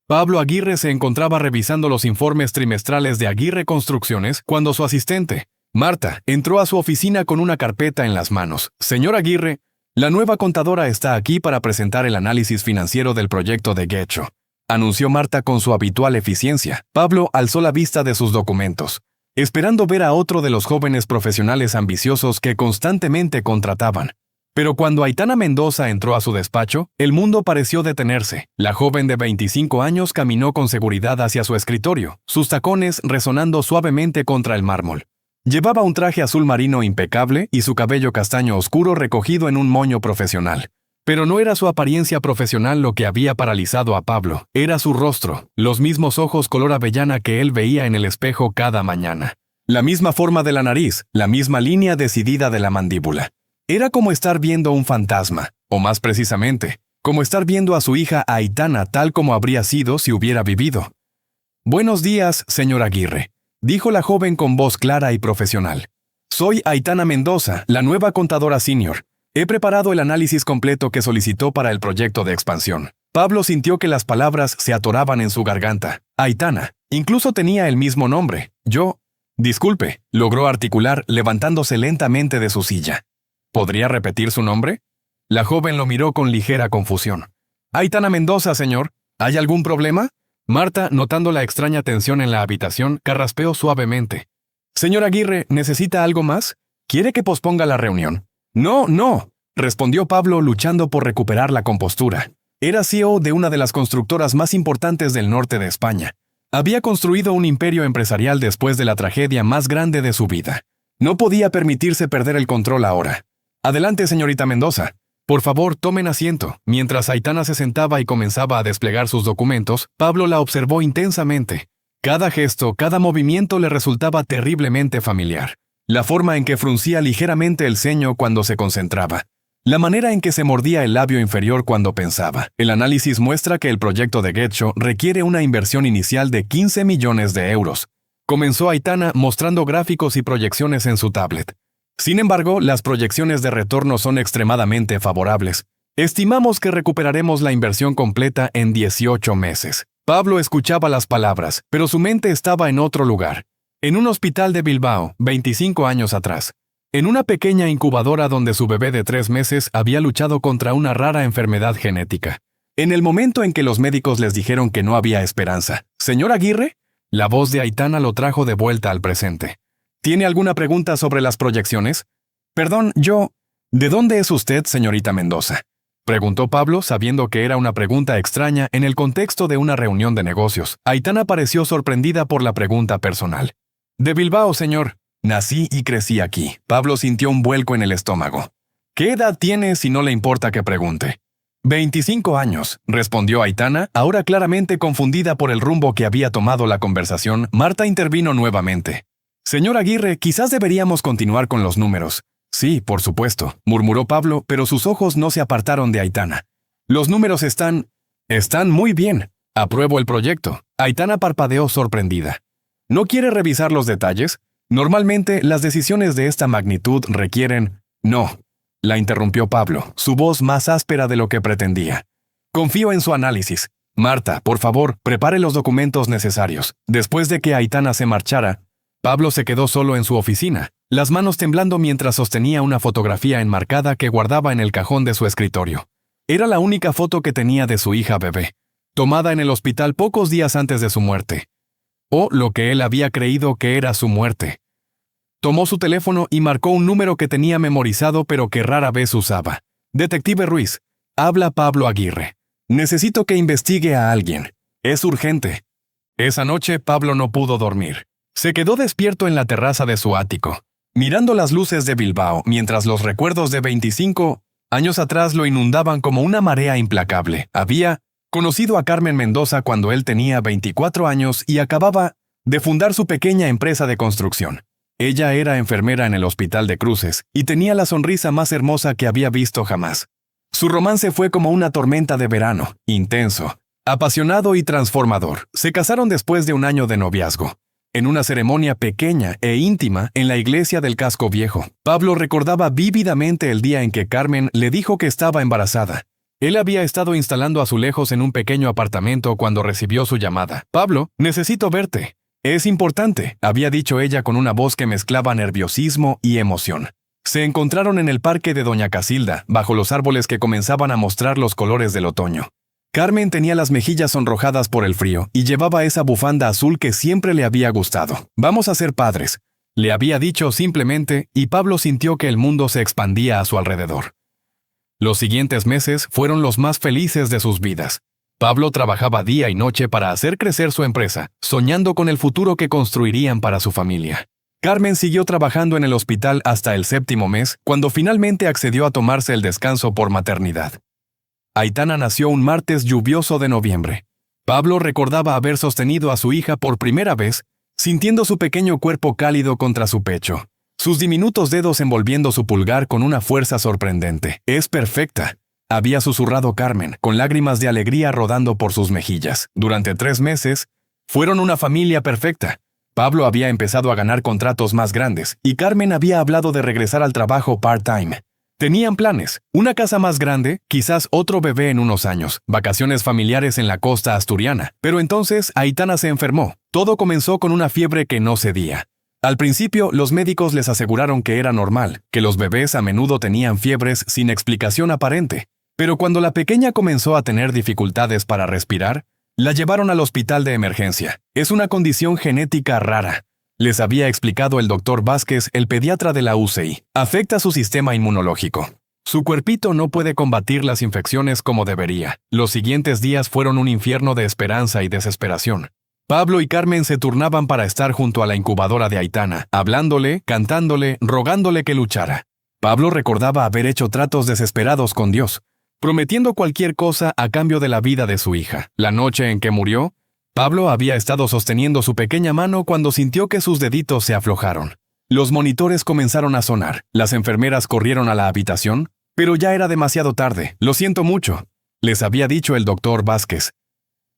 Pablo Aguirre se encontraba revisando los informes trimestrales de Aguirre Construcciones cuando su asistente, Marta, entró a su oficina con una carpeta en las manos. Señor Aguirre, la nueva contadora está aquí para presentar el análisis financiero del proyecto de Getxo, anunció Marta con su habitual eficiencia. Pablo alzó la vista de sus documentos, esperando ver a otro de los jóvenes profesionales ambiciosos que constantemente contrataban. Pero cuando Aitana Mendoza entró a su despacho, el mundo pareció detenerse. La joven de 25 años caminó con seguridad hacia su escritorio, sus tacones resonando suavemente contra el mármol. Llevaba un traje azul marino impecable y su cabello castaño oscuro recogido en un moño profesional. Pero no era su apariencia profesional lo que había paralizado a Pablo, era su rostro, los mismos ojos color avellana que él veía en el espejo cada mañana. La misma forma de la nariz, la misma línea decidida de la mandíbula. Era como estar viendo un fantasma, o más precisamente, como estar viendo a su hija Aitana tal como habría sido si hubiera vivido. «Buenos días, señor Aguirre», dijo la joven con voz clara y profesional. «Soy Aitana Mendoza, la nueva contadora senior. He preparado el análisis completo que solicitó para el proyecto de expansión». Pablo sintió que las palabras se atoraban en su garganta. Aitana, incluso tenía el mismo nombre. Disculpe, logró articular levantándose lentamente de su silla. ¿Podría repetir su nombre? La joven lo miró con ligera confusión. «Aitana Mendoza, señor. ¿Hay algún problema?» Marta, notando la extraña tensión en la habitación, carraspeó suavemente. «Señor Aguirre, ¿necesita algo más? ¿Quiere que posponga la reunión?» No, respondió Pablo luchando por recuperar la compostura. Era CEO de una de las constructoras más importantes del norte de España. Había construido un imperio empresarial después de la tragedia más grande de su vida. No podía permitirse perder el control ahora. «Adelante, señorita Mendoza. Por favor, tomen asiento». Mientras Aitana se sentaba y comenzaba a desplegar sus documentos, Pablo la observó intensamente. Cada gesto, cada movimiento le resultaba terriblemente familiar. La forma en que fruncía ligeramente el ceño cuando se concentraba. La manera en que se mordía el labio inferior cuando pensaba. El análisis muestra que el proyecto de Getxo requiere una inversión inicial de 15 millones de euros. Comenzó Aitana mostrando gráficos y proyecciones en su tablet. Sin embargo, las proyecciones de retorno son extremadamente favorables. Estimamos que recuperaremos la inversión completa en 18 meses. Pablo escuchaba las palabras, pero su mente estaba en otro lugar. En un hospital de Bilbao, 25 años atrás. En una pequeña incubadora donde su bebé de 3 meses había luchado contra una rara enfermedad genética. En el momento en que los médicos les dijeron que no había esperanza. «¿Señor Aguirre?» La voz de Aitana lo trajo de vuelta al presente. ¿Tiene alguna pregunta sobre las proyecciones? Perdón, ¿De dónde es usted, señorita Mendoza?, preguntó Pablo, sabiendo que era una pregunta extraña en el contexto de una reunión de negocios. Aitana pareció sorprendida por la pregunta personal. «De Bilbao, señor. Nací y crecí aquí». Pablo sintió un vuelco en el estómago. «¿Qué edad tiene si no le importa que pregunte?» 25 años, respondió Aitana, ahora claramente confundida por el rumbo que había tomado la conversación. Marta intervino nuevamente. «Señor Aguirre, quizás deberíamos continuar con los números». «Sí, por supuesto», murmuró Pablo, pero sus ojos no se apartaron de Aitana. «Los números están muy bien. Apruebo el proyecto». Aitana parpadeó sorprendida. «¿No quiere revisar los detalles? Normalmente, las decisiones de esta magnitud requieren...» «No», la interrumpió Pablo, su voz más áspera de lo que pretendía. «Confío en su análisis. Marta, por favor, prepare los documentos necesarios». Después de que Aitana se marchara, Pablo se quedó solo en su oficina, las manos temblando mientras sostenía una fotografía enmarcada que guardaba en el cajón de su escritorio. Era la única foto que tenía de su hija bebé, tomada en el hospital pocos días antes de su muerte. O lo que él había creído que era su muerte. Tomó su teléfono y marcó un número que tenía memorizado pero que rara vez usaba. «Detective Ruiz, habla Pablo Aguirre. Necesito que investigue a alguien. Es urgente». Esa noche Pablo no pudo dormir. Se quedó despierto en la terraza de su ático, mirando las luces de Bilbao mientras los recuerdos de 25 años atrás lo inundaban como una marea implacable. Había conocido a Carmen Mendoza cuando él tenía 24 años y acababa de fundar su pequeña empresa de construcción. Ella era enfermera en el Hospital de Cruces y tenía la sonrisa más hermosa que había visto jamás. Su romance fue como una tormenta de verano, intenso, apasionado y transformador. Se casaron después de un año de noviazgo. En una ceremonia pequeña e íntima en la iglesia del Casco Viejo. Pablo recordaba vívidamente el día en que Carmen le dijo que estaba embarazada. Él había estado instalando azulejos en un pequeño apartamento cuando recibió su llamada. «Pablo, necesito verte. Es importante», había dicho ella con una voz que mezclaba nerviosismo y emoción. Se encontraron en el parque de Doña Casilda, bajo los árboles que comenzaban a mostrar los colores del otoño. Carmen tenía las mejillas sonrojadas por el frío y llevaba esa bufanda azul que siempre le había gustado. «Vamos a ser padres», le había dicho simplemente, y Pablo sintió que el mundo se expandía a su alrededor. Los siguientes meses fueron los más felices de sus vidas. Pablo trabajaba día y noche para hacer crecer su empresa, soñando con el futuro que construirían para su familia. Carmen siguió trabajando en el hospital hasta el 7º mes, cuando finalmente accedió a tomarse el descanso por maternidad. Aitana nació un martes lluvioso de noviembre. Pablo recordaba haber sostenido a su hija por primera vez, sintiendo su pequeño cuerpo cálido contra su pecho, sus diminutos dedos envolviendo su pulgar con una fuerza sorprendente. «Es perfecta», había susurrado Carmen, con lágrimas de alegría rodando por sus mejillas. Durante 3 meses, fueron una familia perfecta. Pablo había empezado a ganar contratos más grandes, y Carmen había hablado de regresar al trabajo part-time. Tenían planes, una casa más grande, quizás otro bebé en unos años, vacaciones familiares en la costa asturiana. Pero entonces Aitana se enfermó. Todo comenzó con una fiebre que no cedía. Al principio, los médicos les aseguraron que era normal, que los bebés a menudo tenían fiebres sin explicación aparente. Pero cuando la pequeña comenzó a tener dificultades para respirar, la llevaron al hospital de emergencia. «Es una condición genética rara», les había explicado el doctor Vázquez, el pediatra de la UCI. «Afecta su sistema inmunológico. Su cuerpito no puede combatir las infecciones como debería». Los siguientes días fueron un infierno de esperanza y desesperación. Pablo y Carmen se turnaban para estar junto a la incubadora de Aitana, hablándole, cantándole, rogándole que luchara. Pablo recordaba haber hecho tratos desesperados con Dios, prometiendo cualquier cosa a cambio de la vida de su hija. La noche en que murió, Pablo había estado sosteniendo su pequeña mano cuando sintió que sus deditos se aflojaron. Los monitores comenzaron a sonar, las enfermeras corrieron a la habitación, pero ya era demasiado tarde. «Lo siento mucho», les había dicho el doctor Vázquez.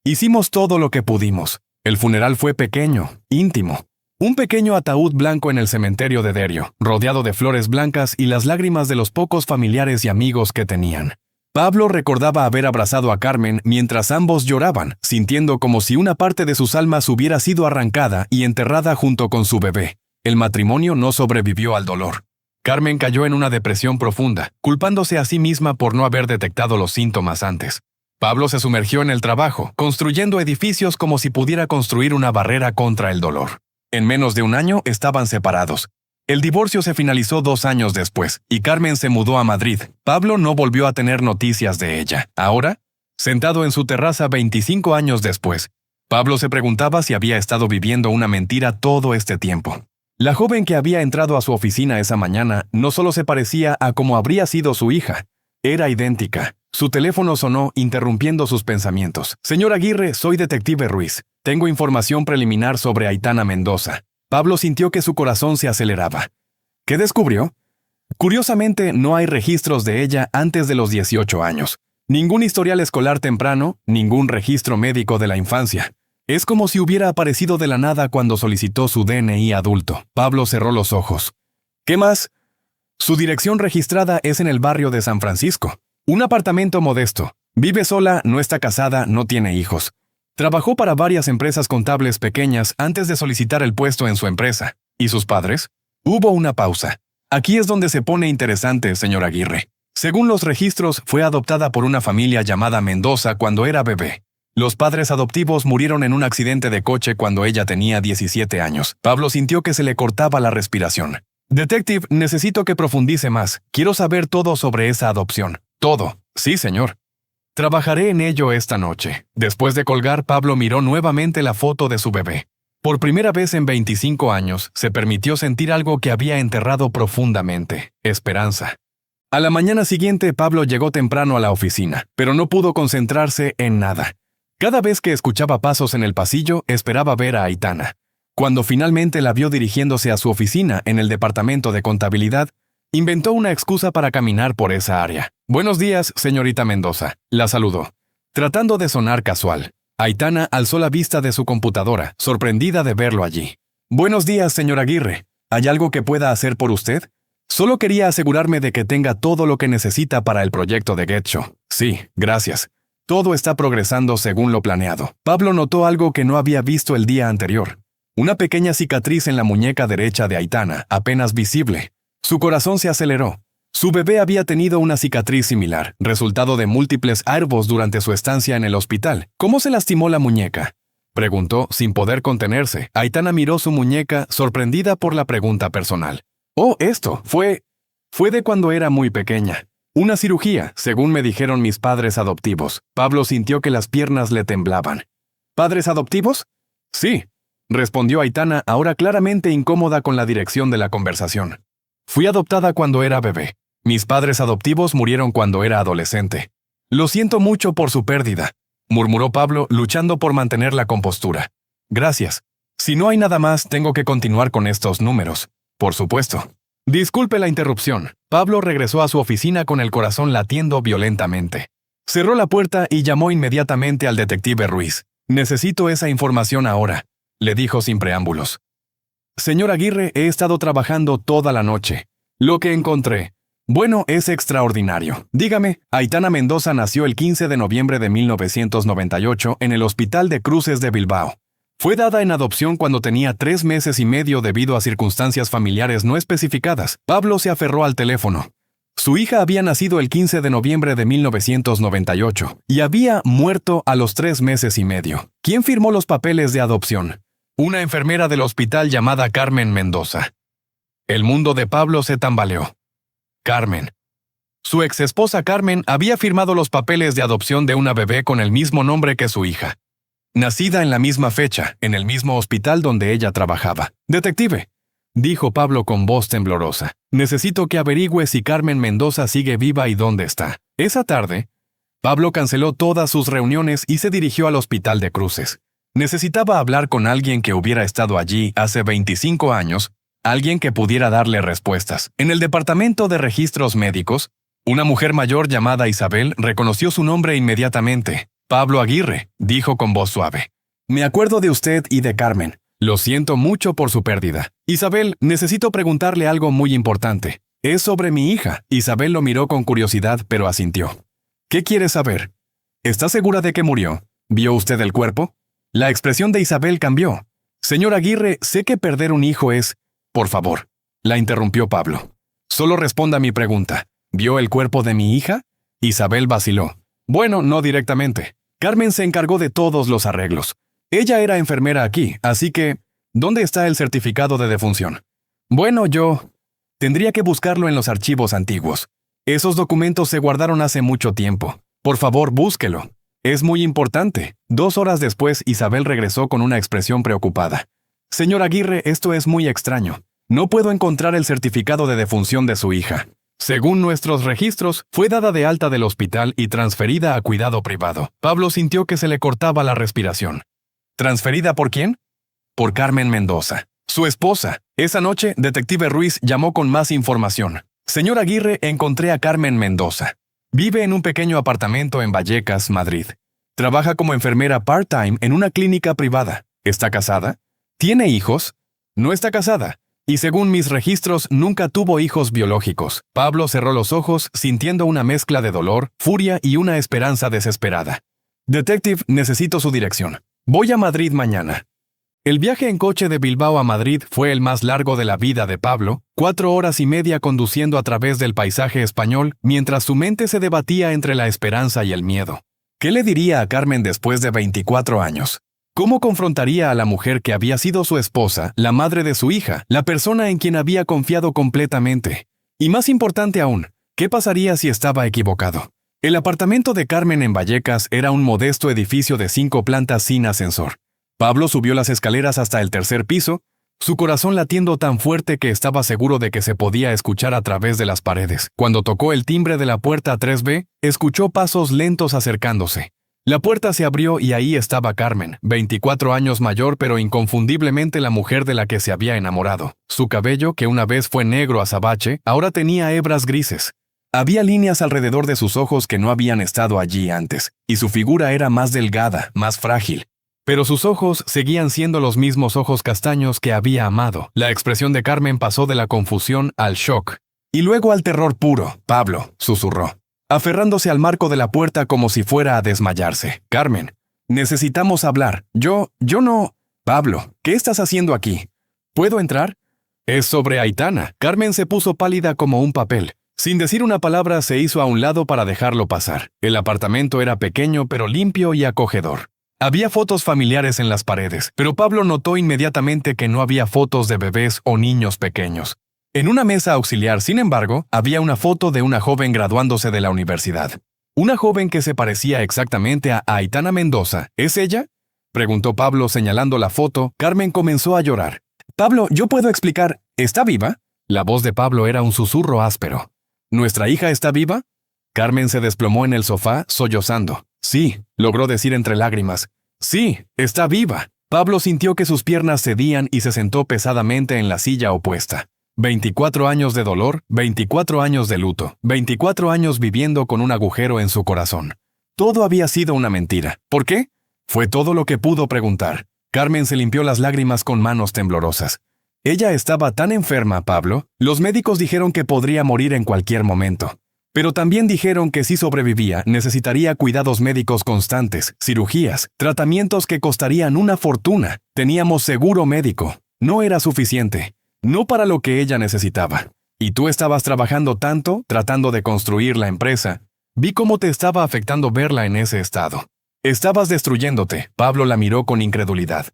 «Hicimos todo lo que pudimos». El funeral fue pequeño, íntimo. Un pequeño ataúd blanco en el cementerio de Derio, rodeado de flores blancas y las lágrimas de los pocos familiares y amigos que tenían. Pablo recordaba haber abrazado a Carmen mientras ambos lloraban, sintiendo como si una parte de sus almas hubiera sido arrancada y enterrada junto con su bebé. El matrimonio no sobrevivió al dolor. Carmen cayó en una depresión profunda, culpándose a sí misma por no haber detectado los síntomas antes. Pablo se sumergió en el trabajo, construyendo edificios como si pudiera construir una barrera contra el dolor. En menos de un año estaban separados. El divorcio se finalizó 2 años después, y Carmen se mudó a Madrid. Pablo no volvió a tener noticias de ella. Ahora, sentado en su terraza 25 años después, Pablo se preguntaba si había estado viviendo una mentira todo este tiempo. La joven que había entrado a su oficina esa mañana no solo se parecía a como habría sido su hija, era idéntica. Su teléfono sonó, interrumpiendo sus pensamientos. «Señor Aguirre, soy detective Ruiz. Tengo información preliminar sobre Aitana Mendoza». Pablo sintió que su corazón se aceleraba. ¿Qué descubrió? Curiosamente, no hay registros de ella antes de los 18 años. Ningún historial escolar temprano, ningún registro médico de la infancia. Es como si hubiera aparecido de la nada cuando solicitó su DNI adulto. Pablo cerró los ojos. ¿Qué más? Su dirección registrada es en el barrio de San Francisco. Un apartamento modesto. Vive sola, no está casada, no tiene hijos. Trabajó para varias empresas contables pequeñas antes de solicitar el puesto en su empresa. ¿Y sus padres? Hubo una pausa. Aquí es donde se pone interesante, señor Aguirre. Según los registros, fue adoptada por una familia llamada Mendoza cuando era bebé. Los padres adoptivos murieron en un accidente de coche cuando ella tenía 17 años. Pablo sintió que se le cortaba la respiración. Detective, necesito que profundice más. Quiero saber todo sobre esa adopción. Todo. Sí, señor. Trabajaré en ello esta noche. Después de colgar, Pablo miró nuevamente la foto de su bebé. Por primera vez en 25 años, se permitió sentir algo que había enterrado profundamente: esperanza. A la mañana siguiente, Pablo llegó temprano a la oficina, pero no pudo concentrarse en nada. Cada vez que escuchaba pasos en el pasillo, esperaba ver a Aitana. Cuando finalmente la vio dirigiéndose a su oficina en el departamento de contabilidad, inventó una excusa para caminar por esa área. «Buenos días, señorita Mendoza», la saludó, tratando de sonar casual. Aitana alzó la vista de su computadora, sorprendida de verlo allí. «Buenos días, señor Aguirre. ¿Hay algo que pueda hacer por usted?» «Solo quería asegurarme de que tenga todo lo que necesita para el proyecto de GetShow». Sí, gracias. Todo está progresando según lo planeado. Pablo notó algo que no había visto el día anterior. Una pequeña cicatriz en la muñeca derecha de Aitana, apenas visible. Su corazón se aceleró. Su bebé había tenido una cicatriz similar, resultado de múltiples harbos durante su estancia en el hospital. ¿Cómo se lastimó la muñeca?, preguntó sin poder contenerse. Aitana miró su muñeca, sorprendida por la pregunta personal. Oh, esto fue de cuando era muy pequeña. Una cirugía, según me dijeron mis padres adoptivos. Pablo sintió que las piernas le temblaban. ¿Padres adoptivos? Sí, respondió Aitana, ahora claramente incómoda con la dirección de la conversación. Fui adoptada cuando era bebé. Mis padres adoptivos murieron cuando era adolescente. Lo siento mucho por su pérdida, murmuró Pablo, luchando por mantener la compostura. Gracias. Si no hay nada más, tengo que continuar con estos números. Por supuesto. Disculpe la interrupción. Pablo regresó a su oficina con el corazón latiendo violentamente. Cerró la puerta y llamó inmediatamente al detective Ruiz. Necesito esa información ahora, le dijo sin preámbulos. Señor Aguirre, he estado trabajando toda la noche. Lo que encontré, bueno, es extraordinario. Dígame, Aitana Mendoza nació el 15 de noviembre de 1998 en el Hospital de Cruces de Bilbao. Fue dada en adopción cuando tenía 3 meses y medio debido a circunstancias familiares no especificadas. Pablo se aferró al teléfono. Su hija había nacido el 15 de noviembre de 1998 y había muerto a los 3 meses y medio. ¿Quién firmó los papeles de adopción? Una enfermera del hospital llamada Carmen Mendoza. El mundo de Pablo se tambaleó. Carmen. Su exesposa Carmen había firmado los papeles de adopción de una bebé con el mismo nombre que su hija. Nacida en la misma fecha, en el mismo hospital donde ella trabajaba. Detective, dijo Pablo con voz temblorosa, necesito que averigüe si Carmen Mendoza sigue viva y dónde está. Esa tarde, Pablo canceló todas sus reuniones y se dirigió al Hospital de Cruces. Necesitaba hablar con alguien que hubiera estado allí hace 25 años, alguien que pudiera darle respuestas. En el departamento de registros médicos, una mujer mayor llamada Isabel reconoció su nombre inmediatamente. Pablo Aguirre, dijo con voz suave. Me acuerdo de usted y de Carmen. Lo siento mucho por su pérdida. Isabel, necesito preguntarle algo muy importante. Es sobre mi hija. Isabel lo miró con curiosidad, pero asintió. ¿Qué quiere saber? ¿Está segura de que murió? ¿Vio usted el cuerpo? La expresión de Isabel cambió. Señor Aguirre, sé que perder un hijo es... Por favor, la interrumpió Pablo. Solo responda a mi pregunta. ¿Vio el cuerpo de mi hija? Isabel vaciló. Bueno, no directamente. Carmen se encargó de todos los arreglos. Ella era enfermera aquí, así que... ¿Dónde está el certificado de defunción? Bueno, yo... Tendría que buscarlo en los archivos antiguos. Esos documentos se guardaron hace mucho tiempo. Por favor, búsquelo. Es muy importante. 2 horas después, Isabel regresó con una expresión preocupada. Señor Aguirre, esto es muy extraño. No puedo encontrar el certificado de defunción de su hija. Según nuestros registros, fue dada de alta del hospital y transferida a cuidado privado. Pablo sintió que se le cortaba la respiración. ¿Transferida por quién? Por Carmen Mendoza, su esposa. Esa noche, detective Ruiz llamó con más información. Señor Aguirre, encontré a Carmen Mendoza. Vive en un pequeño apartamento en Vallecas, Madrid. Trabaja como enfermera part-time en una clínica privada. ¿Está casada? ¿Tiene hijos? No está casada. Y según mis registros, nunca tuvo hijos biológicos. Pablo cerró los ojos, sintiendo una mezcla de dolor, furia y una esperanza desesperada. Detective, necesito su dirección. Voy a Madrid mañana. El viaje en coche de Bilbao a Madrid fue el más largo de la vida de Pablo, 4 horas y media conduciendo a través del paisaje español, mientras su mente se debatía entre la esperanza y el miedo. ¿Qué le diría a Carmen después de 24 años? ¿Cómo confrontaría a la mujer que había sido su esposa, la madre de su hija, la persona en quien había confiado completamente? Y más importante aún, ¿qué pasaría si estaba equivocado? El apartamento de Carmen en Vallecas era un modesto edificio de 5 plantas sin ascensor. Pablo subió las escaleras hasta el 3er piso, su corazón latiendo tan fuerte que estaba seguro de que se podía escuchar a través de las paredes. Cuando tocó el timbre de la puerta 3B, escuchó pasos lentos acercándose. La puerta se abrió y ahí estaba Carmen, 24 años mayor pero inconfundiblemente la mujer de la que se había enamorado. Su cabello, que una vez fue negro azabache, ahora tenía hebras grises. Había líneas alrededor de sus ojos que no habían estado allí antes, y su figura era más delgada, más frágil. Pero sus ojos seguían siendo los mismos ojos castaños que había amado. La expresión de Carmen pasó de la confusión al shock, y luego al terror puro. Pablo, susurró. aferrándose al marco de la puerta como si fuera a desmayarse. Carmen, necesitamos hablar. Yo no... Pablo, ¿qué estás haciendo aquí? ¿Puedo entrar? Es sobre Aitana. Carmen se puso pálida como un papel. Sin decir una palabra, se hizo a un lado para dejarlo pasar. El apartamento era pequeño, pero limpio y acogedor. Había fotos familiares en las paredes, pero Pablo notó inmediatamente que no había fotos de bebés o niños pequeños. En una mesa auxiliar, sin embargo, había una foto de una joven graduándose de la universidad. Una joven que se parecía exactamente a Aitana Mendoza. ¿Es ella?, preguntó Pablo señalando la foto. Carmen comenzó a llorar. Pablo, yo puedo explicar. ¿Está viva? La voz de Pablo era un susurro áspero. ¿Nuestra hija está viva? Carmen se desplomó en el sofá, sollozando. Sí, logró decir entre lágrimas. Sí, está viva. Pablo sintió que sus piernas cedían y se sentó pesadamente en la silla opuesta. 24 años de dolor, 24 años de luto, 24 años viviendo con un agujero en su corazón. Todo había sido una mentira. ¿Por qué? Fue todo lo que pudo preguntar. Carmen se limpió las lágrimas con manos temblorosas. Ella estaba tan enferma, Pablo. Los médicos dijeron que podría morir en cualquier momento. Pero también dijeron que si sobrevivía, necesitaría cuidados médicos constantes, cirugías, tratamientos que costarían una fortuna. Teníamos seguro médico. No era suficiente. No para lo que ella necesitaba. Y tú estabas trabajando tanto, tratando de construir la empresa. Vi cómo te estaba afectando verla en ese estado. Estabas destruyéndote. Pablo la miró con incredulidad.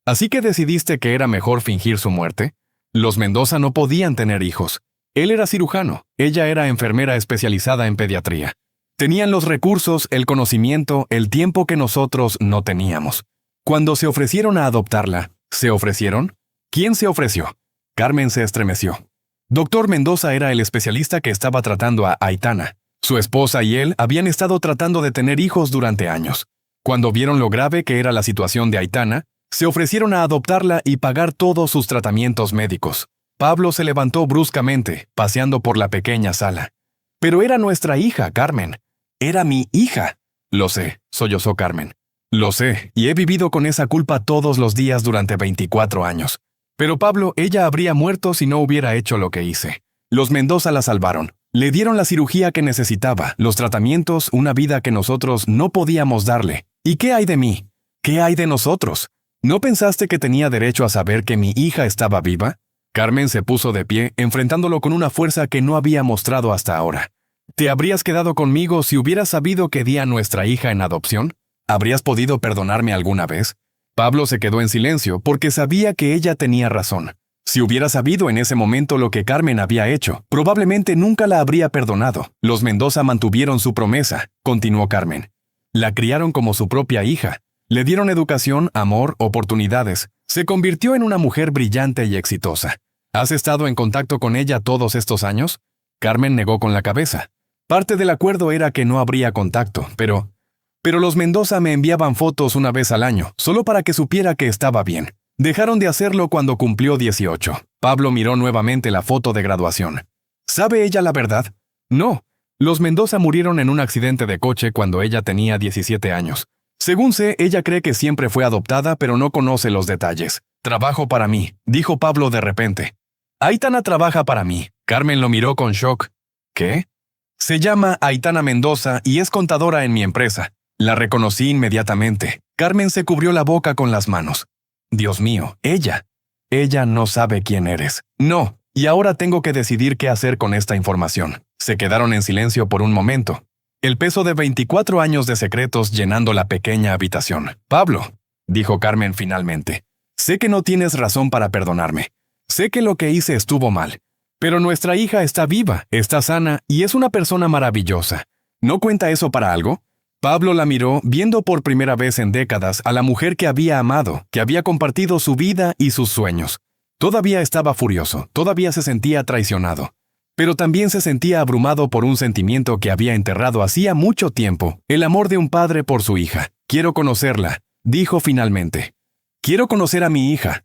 ¿Así que decidiste que era mejor fingir su muerte? Los Mendoza no podían tener hijos. Él era cirujano, ella era enfermera especializada en pediatría. Tenían los recursos, el conocimiento, el tiempo que nosotros no teníamos. Cuando se ofrecieron a adoptarla, ¿se ofrecieron? ¿Quién se ofreció? Carmen se estremeció. Doctor Mendoza era el especialista que estaba tratando a Aitana. Su esposa y él habían estado tratando de tener hijos durante años. Cuando vieron lo grave que era la situación de Aitana, se ofrecieron a adoptarla y pagar todos sus tratamientos médicos. Pablo se levantó bruscamente, paseando por la pequeña sala. Pero era nuestra hija, Carmen. Era mi hija. Lo sé, sollozó Carmen. Lo sé, y he vivido con esa culpa todos los días durante 24 años. Pero Pablo, ella habría muerto si no hubiera hecho lo que hice. Los Mendoza la salvaron. Le dieron la cirugía que necesitaba, los tratamientos, una vida que nosotros no podíamos darle. ¿Y qué hay de mí? ¿Qué hay de nosotros? ¿No pensaste que tenía derecho a saber que mi hija estaba viva? Carmen se puso de pie, enfrentándolo con una fuerza que no había mostrado hasta ahora. ¿Te habrías quedado conmigo si hubieras sabido que di a nuestra hija en adopción? ¿Habrías podido perdonarme alguna vez? Pablo se quedó en silencio porque sabía que ella tenía razón. Si hubiera sabido en ese momento lo que Carmen había hecho, probablemente nunca la habría perdonado. Los Mendoza mantuvieron su promesa, continuó Carmen. La criaron como su propia hija. Le dieron educación, amor, oportunidades. Se convirtió en una mujer brillante y exitosa. ¿Has estado en contacto con ella todos estos años? Carmen negó con la cabeza. Parte del acuerdo era que no habría contacto, pero los Mendoza me enviaban fotos una vez al año, solo para que supiera que estaba bien. Dejaron de hacerlo cuando cumplió 18. Pablo miró nuevamente la foto de graduación. ¿Sabe ella la verdad? No. Los Mendoza murieron en un accidente de coche cuando ella tenía 17 años. Según sé, ella cree que siempre fue adoptada, pero no conoce los detalles. Trabajo para mí, dijo Pablo de repente. Aitana trabaja para mí. Carmen lo miró con shock. ¿Qué? Se llama Aitana Mendoza y es contadora en mi empresa. La reconocí inmediatamente. Carmen se cubrió la boca con las manos. Dios mío, ella. Ella no sabe quién eres. No, y ahora tengo que decidir qué hacer con esta información. Se quedaron en silencio por un momento. El peso de 24 años de secretos llenando la pequeña habitación. Pablo, dijo Carmen finalmente, sé que no tienes razón para perdonarme. Sé que lo que hice estuvo mal. Pero nuestra hija está viva, está sana y es una persona maravillosa. ¿No cuenta eso para algo? Pablo la miró, viendo por primera vez en décadas a la mujer que había amado, que había compartido su vida y sus sueños. Todavía estaba furioso, todavía se sentía traicionado. Pero también se sentía abrumado por un sentimiento que había enterrado hacía mucho tiempo, el amor de un padre por su hija. Quiero conocerla, dijo finalmente. Quiero conocer a mi hija.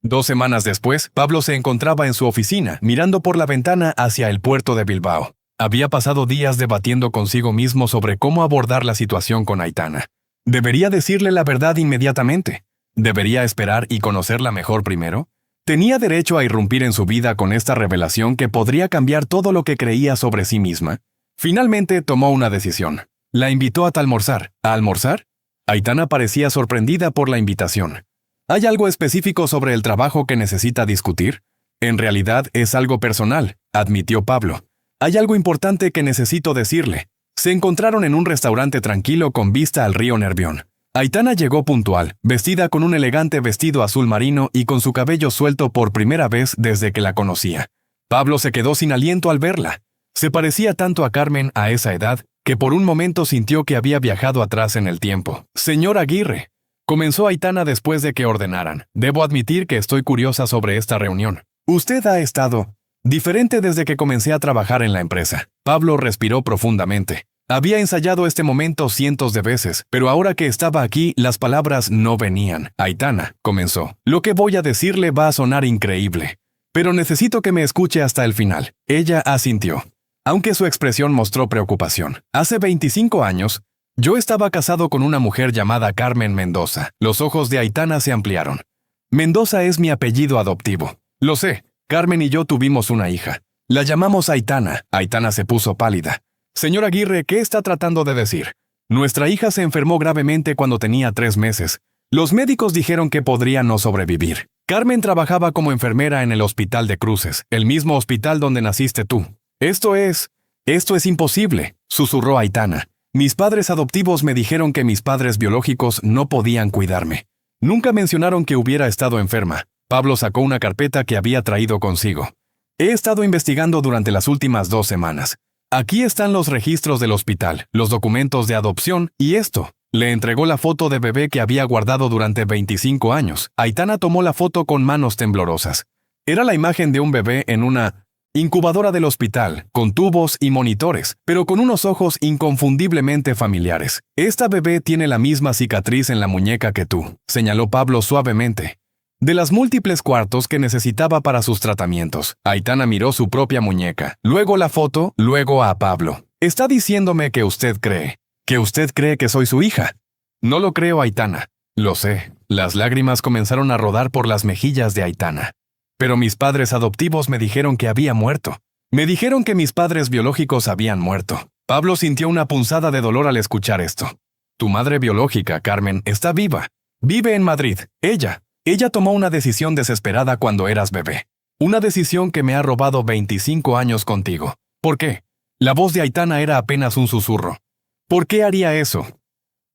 2 semanas después, Pablo se encontraba en su oficina, mirando por la ventana hacia el puerto de Bilbao. Había pasado días debatiendo consigo mismo sobre cómo abordar la situación con Aitana. ¿Debería decirle la verdad inmediatamente? ¿Debería esperar y conocerla mejor primero? ¿Tenía derecho a irrumpir en su vida con esta revelación que podría cambiar todo lo que creía sobre sí misma? Finalmente tomó una decisión. La invitó a almorzar. ¿A almorzar? Aitana parecía sorprendida por la invitación. ¿Hay algo específico sobre el trabajo que necesita discutir? En realidad es algo personal, admitió Pablo. Hay algo importante que necesito decirle. Se encontraron en un restaurante tranquilo con vista al río Nervión. Aitana llegó puntual, vestida con un elegante vestido azul marino y con su cabello suelto por primera vez desde que la conocía. Pablo se quedó sin aliento al verla. Se parecía tanto a Carmen a esa edad que por un momento sintió que había viajado atrás en el tiempo. Señor Aguirre, comenzó Aitana después de que ordenaran. Debo admitir que estoy curiosa sobre esta reunión. Usted ha estado diferente desde que comencé a trabajar en la empresa. Pablo respiró profundamente. Había ensayado este momento cientos de veces, pero ahora que estaba aquí, las palabras no venían. Aitana, comenzó. Lo que voy a decirle va a sonar increíble, pero necesito que me escuche hasta el final. Ella asintió, aunque su expresión mostró preocupación. Hace 25 años, yo estaba casado con una mujer llamada Carmen Mendoza. Los ojos de Aitana se ampliaron. Mendoza es mi apellido adoptivo. Lo sé, Carmen y yo tuvimos una hija. La llamamos Aitana. Aitana se puso pálida. Señor Aguirre, ¿qué está tratando de decir? Nuestra hija se enfermó gravemente cuando tenía 3 meses. Los médicos dijeron que podría no sobrevivir. Carmen trabajaba como enfermera en el Hospital de Cruces, el mismo hospital donde naciste tú. Esto es imposible, susurró Aitana. Mis padres adoptivos me dijeron que mis padres biológicos no podían cuidarme. Nunca mencionaron que hubiera estado enferma. Pablo sacó una carpeta que había traído consigo. He estado investigando durante las últimas 2 semanas. Aquí están los registros del hospital, los documentos de adopción y esto. Le entregó la foto de bebé que había guardado durante 25 años. Aitana tomó la foto con manos temblorosas. Era la imagen de un bebé en una incubadora del hospital, con tubos y monitores, pero con unos ojos inconfundiblemente familiares. Esta bebé tiene la misma cicatriz en la muñeca que tú, señaló Pablo suavemente. De las múltiples cuartos que necesitaba para sus tratamientos, Aitana miró su propia muñeca, luego la foto, luego a Pablo. Está diciéndome que usted cree que soy su hija. No lo creo, Aitana. Lo sé. Las lágrimas comenzaron a rodar por las mejillas de Aitana. Pero mis padres adoptivos me dijeron que había muerto. Me dijeron que mis padres biológicos habían muerto. Pablo sintió una punzada de dolor al escuchar esto. Tu madre biológica, Carmen, está viva. Vive en Madrid. Ella tomó una decisión desesperada cuando eras bebé. Una decisión que me ha robado 25 años contigo. ¿Por qué? La voz de Aitana era apenas un susurro. ¿Por qué haría eso?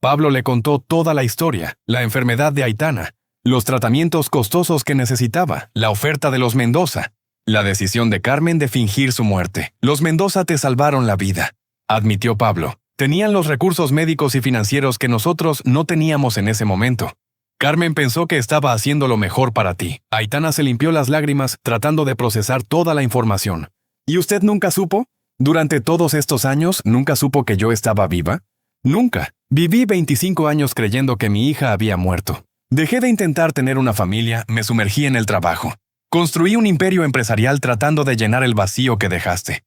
Pablo le contó toda la historia, la enfermedad de Aitana, los tratamientos costosos que necesitaba, la oferta de los Mendoza, la decisión de Carmen de fingir su muerte. Los Mendoza te salvaron la vida, admitió Pablo. Tenían los recursos médicos y financieros que nosotros no teníamos en ese momento. Carmen pensó que estaba haciendo lo mejor para ti. Aitana se limpió las lágrimas tratando de procesar toda la información. ¿Y usted nunca supo? ¿Durante todos estos años nunca supo que yo estaba viva? Nunca. Viví 25 años creyendo que mi hija había muerto. Dejé de intentar tener una familia, me sumergí en el trabajo. Construí un imperio empresarial tratando de llenar el vacío que dejaste.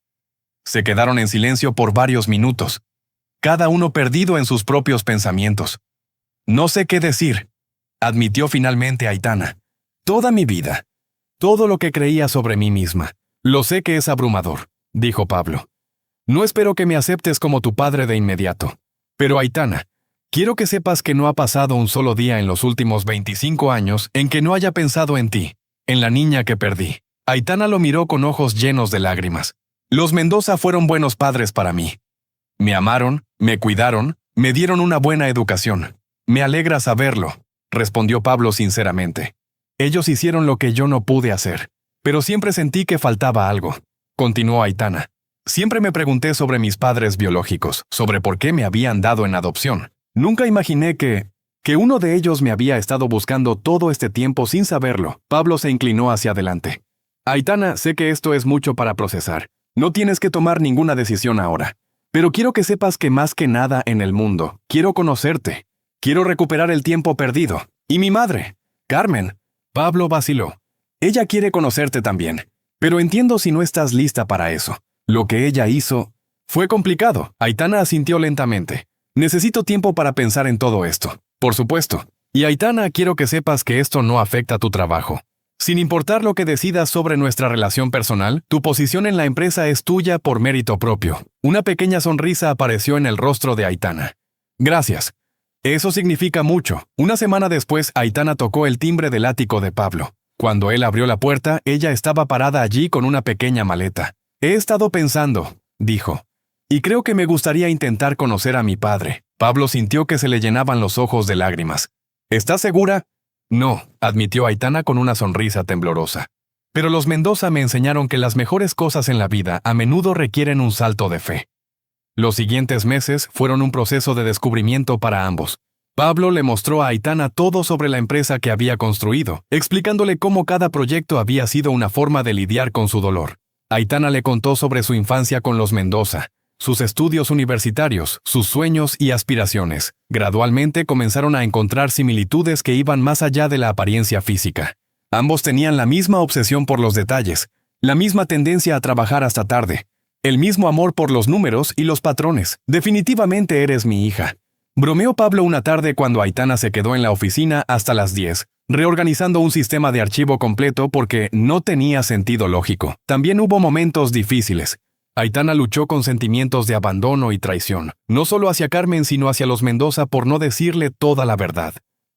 Se quedaron en silencio por varios minutos, cada uno perdido en sus propios pensamientos. No sé qué decir, admitió finalmente Aitana. Toda mi vida, todo lo que creía sobre mí misma. Lo sé que es abrumador, dijo Pablo. No espero que me aceptes como tu padre de inmediato. Pero Aitana, quiero que sepas que no ha pasado un solo día en los últimos 25 años en que no haya pensado en ti, en la niña que perdí. Aitana lo miró con ojos llenos de lágrimas. Los Mendoza fueron buenos padres para mí. Me amaron, me cuidaron, me dieron una buena educación. Me alegra saberlo, respondió Pablo sinceramente. Ellos hicieron lo que yo no pude hacer, pero siempre sentí que faltaba algo, continuó Aitana. Siempre me pregunté sobre mis padres biológicos, sobre por qué me habían dado en adopción. Nunca imaginé que uno de ellos me había estado buscando todo este tiempo sin saberlo. Pablo se inclinó hacia adelante. Aitana, sé que esto es mucho para procesar. No tienes que tomar ninguna decisión ahora. Pero quiero que sepas que más que nada en el mundo, quiero conocerte. Quiero recuperar el tiempo perdido. Y mi madre, Carmen. Pablo vaciló. Ella quiere conocerte también. Pero entiendo si no estás lista para eso. Lo que ella hizo fue complicado. Aitana asintió lentamente. Necesito tiempo para pensar en todo esto. Por supuesto. Y Aitana, quiero que sepas que esto no afecta tu trabajo. Sin importar lo que decidas sobre nuestra relación personal, tu posición en la empresa es tuya por mérito propio. Una pequeña sonrisa apareció en el rostro de Aitana. Gracias. Eso significa mucho. Una semana después, Aitana tocó el timbre del ático de Pablo. Cuando él abrió la puerta, ella estaba parada allí con una pequeña maleta. He estado pensando, dijo, y creo que me gustaría intentar conocer a mi padre. Pablo sintió que se le llenaban los ojos de lágrimas. ¿Estás segura? No, admitió Aitana con una sonrisa temblorosa. Pero los Mendoza me enseñaron que las mejores cosas en la vida a menudo requieren un salto de fe. Los siguientes meses fueron un proceso de descubrimiento para ambos. Pablo le mostró a Aitana todo sobre la empresa que había construido, explicándole cómo cada proyecto había sido una forma de lidiar con su dolor. Aitana le contó sobre su infancia con los Mendoza, sus estudios universitarios, sus sueños y aspiraciones. Gradualmente comenzaron a encontrar similitudes que iban más allá de la apariencia física. Ambos tenían la misma obsesión por los detalles, la misma tendencia a trabajar hasta tarde, el mismo amor por los números y los patrones. Definitivamente eres mi hija. Bromeó Pablo una tarde cuando Aitana se quedó en la oficina hasta las 10, reorganizando un sistema de archivo completo porque no tenía sentido lógico. También hubo momentos difíciles. Aitana luchó con sentimientos de abandono y traición, no solo hacia Carmen sino hacia los Mendoza por no decirle toda la verdad.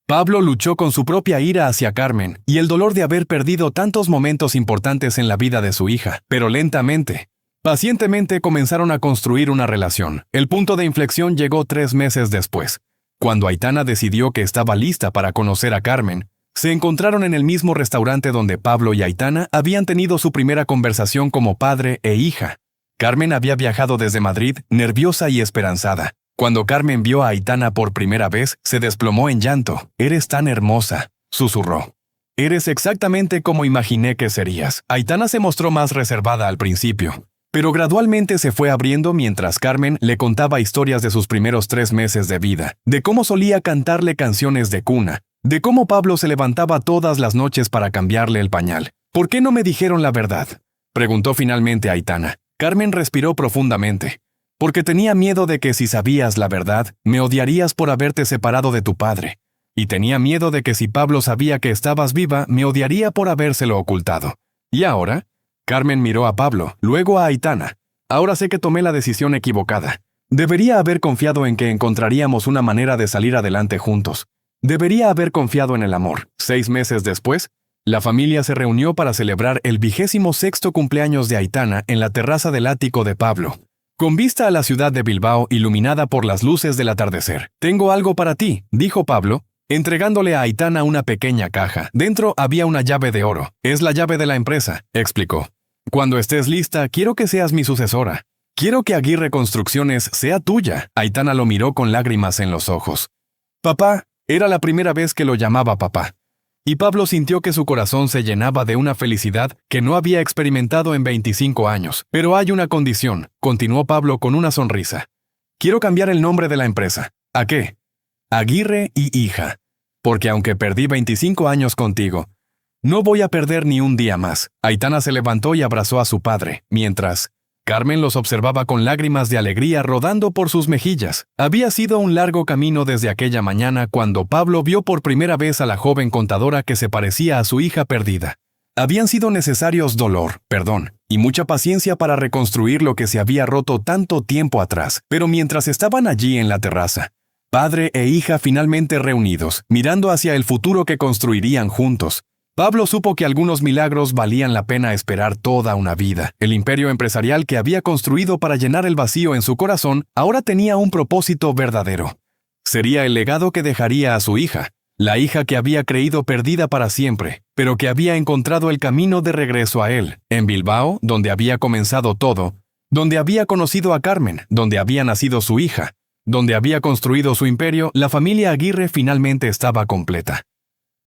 Pablo luchó con su propia ira hacia Carmen y el dolor de haber perdido tantos momentos importantes en la vida de su hija, pero lentamente, pacientemente comenzaron a construir una relación. El punto de inflexión llegó 3 meses después. Cuando Aitana decidió que estaba lista para conocer a Carmen, se encontraron en el mismo restaurante donde Pablo y Aitana habían tenido su primera conversación como padre e hija. Carmen había viajado desde Madrid, nerviosa y esperanzada. Cuando Carmen vio a Aitana por primera vez, se desplomó en llanto. «Eres tan hermosa», susurró. «Eres exactamente como imaginé que serías». Aitana se mostró más reservada al principio, pero gradualmente se fue abriendo mientras Carmen le contaba historias de sus primeros 3 meses de vida, de cómo solía cantarle canciones de cuna, de cómo Pablo se levantaba todas las noches para cambiarle el pañal. «¿Por qué no me dijeron la verdad?», preguntó finalmente Aitana. Carmen respiró profundamente. «Porque tenía miedo de que si sabías la verdad, me odiarías por haberte separado de tu padre. Y tenía miedo de que si Pablo sabía que estabas viva, me odiaría por habérselo ocultado. ¿Y ahora?». Carmen miró a Pablo, luego a Aitana. «Ahora sé que tomé la decisión equivocada. Debería haber confiado en que encontraríamos una manera de salir adelante juntos. Debería haber confiado en el amor». 6 meses después, la familia se reunió para celebrar el 26º cumpleaños de Aitana en la terraza del ático de Pablo, con vista a la ciudad de Bilbao iluminada por las luces del atardecer. «Tengo algo para ti», dijo Pablo, entregándole a Aitana una pequeña caja. Dentro había una llave de oro. «Es la llave de la empresa», explicó. «Cuando estés lista, quiero que seas mi sucesora. Quiero que Aguirre Construcciones sea tuya». Aitana lo miró con lágrimas en los ojos. «Papá», era la primera vez que lo llamaba papá. Y Pablo sintió que su corazón se llenaba de una felicidad que no había experimentado en 25 años. «Pero hay una condición», continuó Pablo con una sonrisa. «Quiero cambiar el nombre de la empresa». «¿A qué?». «Aguirre y hija. Porque aunque perdí 25 años contigo, no voy a perder ni un día más». Aitana se levantó y abrazó a su padre, mientras Carmen los observaba con lágrimas de alegría rodando por sus mejillas. Había sido un largo camino desde aquella mañana cuando Pablo vio por primera vez a la joven contadora que se parecía a su hija perdida. Habían sido necesarios dolor, perdón, y mucha paciencia para reconstruir lo que se había roto tanto tiempo atrás. Pero mientras estaban allí en la terraza, padre e hija finalmente reunidos, mirando hacia el futuro que construirían juntos, Pablo supo que algunos milagros valían la pena esperar toda una vida. El imperio empresarial que había construido para llenar el vacío en su corazón ahora tenía un propósito verdadero. Sería el legado que dejaría a su hija, la hija que había creído perdida para siempre, pero que había encontrado el camino de regreso a él. En Bilbao, donde había comenzado todo, donde había conocido a Carmen, donde había nacido su hija, donde había construido su imperio, la familia Aguirre finalmente estaba completa.